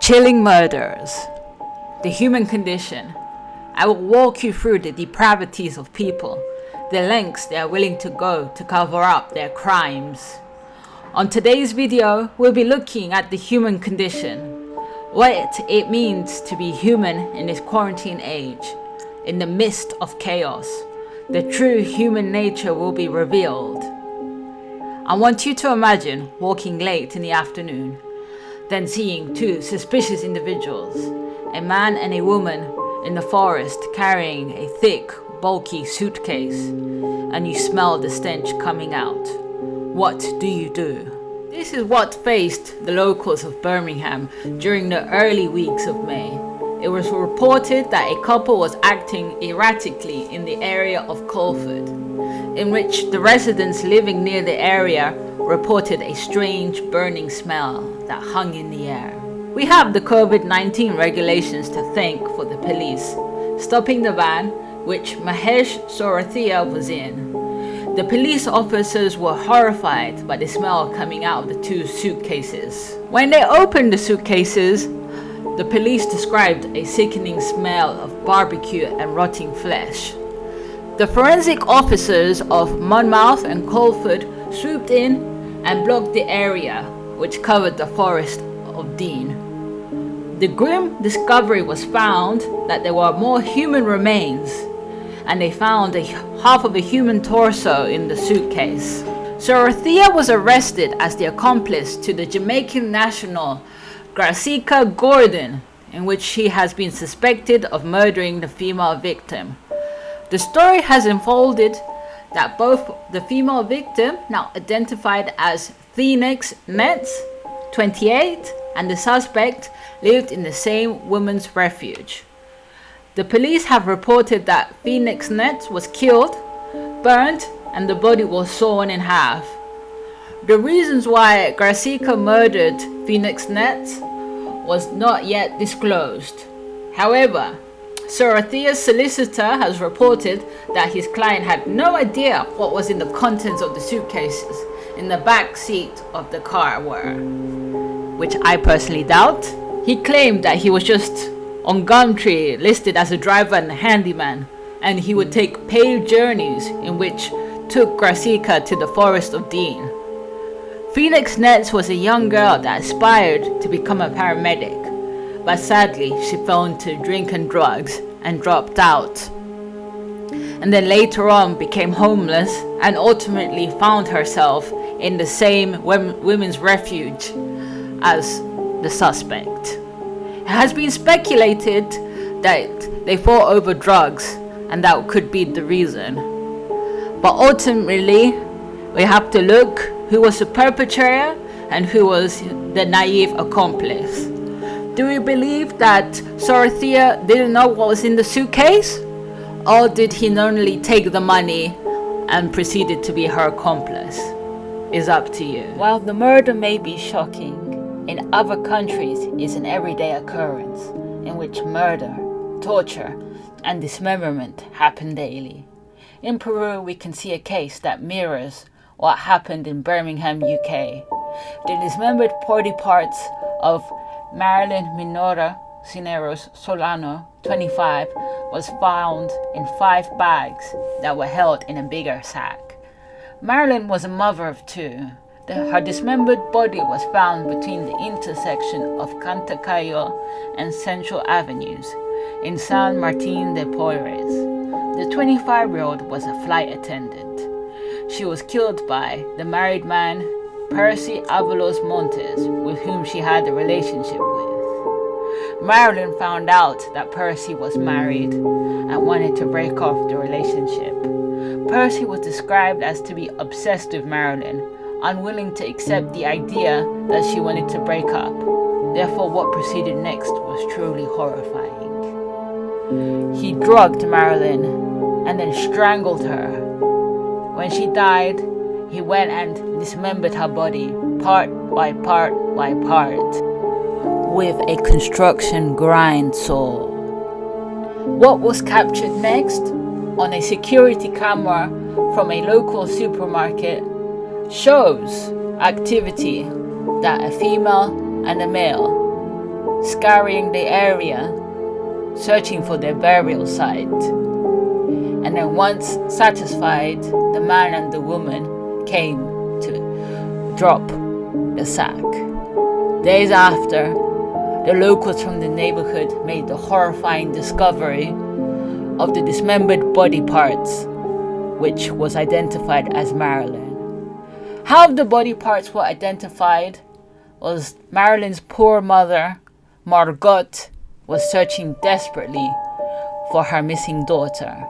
Chilling murders. The human condition. I will walk you through the depravities of people, the lengths they are willing to go to cover up their crimes. On today's video, we'll be looking at the human condition, what it means to be human in this quarantine age. In the midst of chaos, the true human nature will be revealed. I want you to imagine walking late in the afternoon, then seeing two suspicious individuals, a man and a woman, in the forest carrying a thick, bulky suitcase, and you smell the stench coming out. What do you do? This is what faced the locals of Birmingham during the early weeks of May. It was reported that a couple was acting erratically in the area of Colford, in which the residents living near the area reported a strange burning smell that hung in the air. We have the COVID-19 regulations to thank for the police stopping the van which Mahesh Sorathia was in. The police officers were horrified by the smell coming out of the two suitcases. When they opened the suitcases, the police described a sickening smell of barbecue and rotting flesh. The forensic officers of Monmouth and Colford swooped in and blocked the area which covered the forest of Dean. The grim discovery was found that there were more human remains, and they found half of a human torso in the suitcase. Sorathia was arrested as the accomplice to the Jamaican national Gracica Gordon, in which she has been suspected of murdering the female victim. The story has unfolded that both the female victim, now identified as Phoenix Nets, 28, and the suspect lived in the same women's refuge. The police have reported that Phoenix Nets was killed, burned, and the body was sawn in half. The reasons why Gracica murdered Phoenix Nets was not yet disclosed. However, Sorathia's solicitor has reported that his client had no idea what was in the contents of the suitcases in the back seat of the car were, which I personally doubt. He claimed that he was just on Gumtree listed as a driver and a handyman, and he would take paid journeys in which took Gracica to the forest of Dean. Phoenix Nets was a young girl that aspired to become a paramedic, but sadly she fell into drink and drugs and dropped out, and then later on became homeless and ultimately found herself in the same women's refuge as the suspect. It has been speculated that they fought over drugs and that could be the reason, but ultimately we have to look who was the perpetrator and who was the naive accomplice. Do we believe that Sorathia didn't know what was in the suitcase? Or did he only take the money and proceeded to be her accomplice? It's up to you. While the murder may be shocking, in other countries it's an everyday occurrence in which murder, torture, and dismemberment happen daily. In Peru, we can see a case that mirrors what happened in Birmingham, UK. The dismembered body parts of Marilyn Minora Cineros Solano, 25, was found in 5 bags that were held in a bigger sack. Marilyn was a mother of 2. Her dismembered body was found between the intersection of Cantacayo and Central Avenues in San Martin de Porres. The 25-year-old was a flight attendant. She was killed by the married man Percy Avalos Montes, with whom she had a relationship with. Marilyn found out that Percy was married and wanted to break off the relationship. Percy was described as to be obsessed with Marilyn, unwilling to accept the idea that she wanted to break up. Therefore, what proceeded next was truly horrifying. He drugged Marilyn and then strangled her. When she died, he went and dismembered her body part by part by part with a construction grind saw. What was captured next on a security camera from a local supermarket shows activity that a female and a male scouring the area, searching for their burial site. And then once satisfied, the man and the woman came to drop the sack. Days after, the locals from the neighborhood made the horrifying discovery of the dismembered body parts, which was identified as Marilyn. How the body parts were identified was Marilyn's poor mother, Margot, was searching desperately for her missing daughter.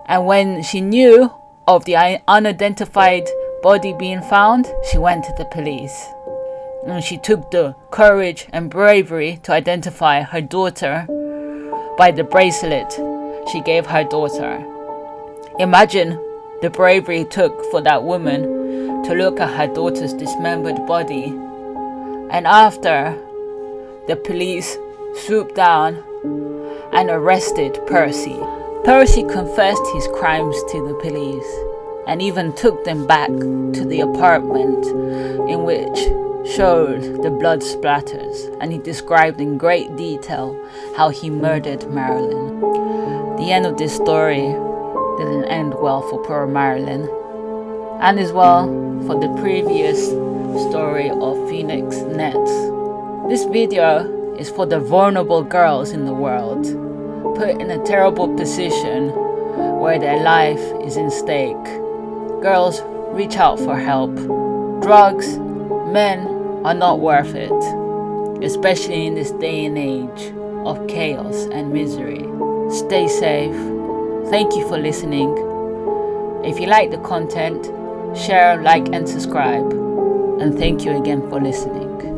And when she knew of the unidentified body being found, she went to the police. And she took the courage and bravery to identify her daughter by the bracelet she gave her daughter. Imagine the bravery it took for that woman to look at her daughter's dismembered body. And after, the police swooped down and arrested Percy. Percy confessed his crimes to the police and even took them back to the apartment in which showed the blood splatters, and he described in great detail how he murdered Marilyn. The end of this story didn't end well for poor Marilyn, and as well for the previous story of Phoenix Nets. This video is for the vulnerable girls in the world, put in a terrible position where their life is in stake. Girls, reach out for help. Drugs, men are not worth it, especially in this day and age of chaos and misery. Stay safe. Thank you for listening. If you like the content, share, like and subscribe. And thank you again for listening.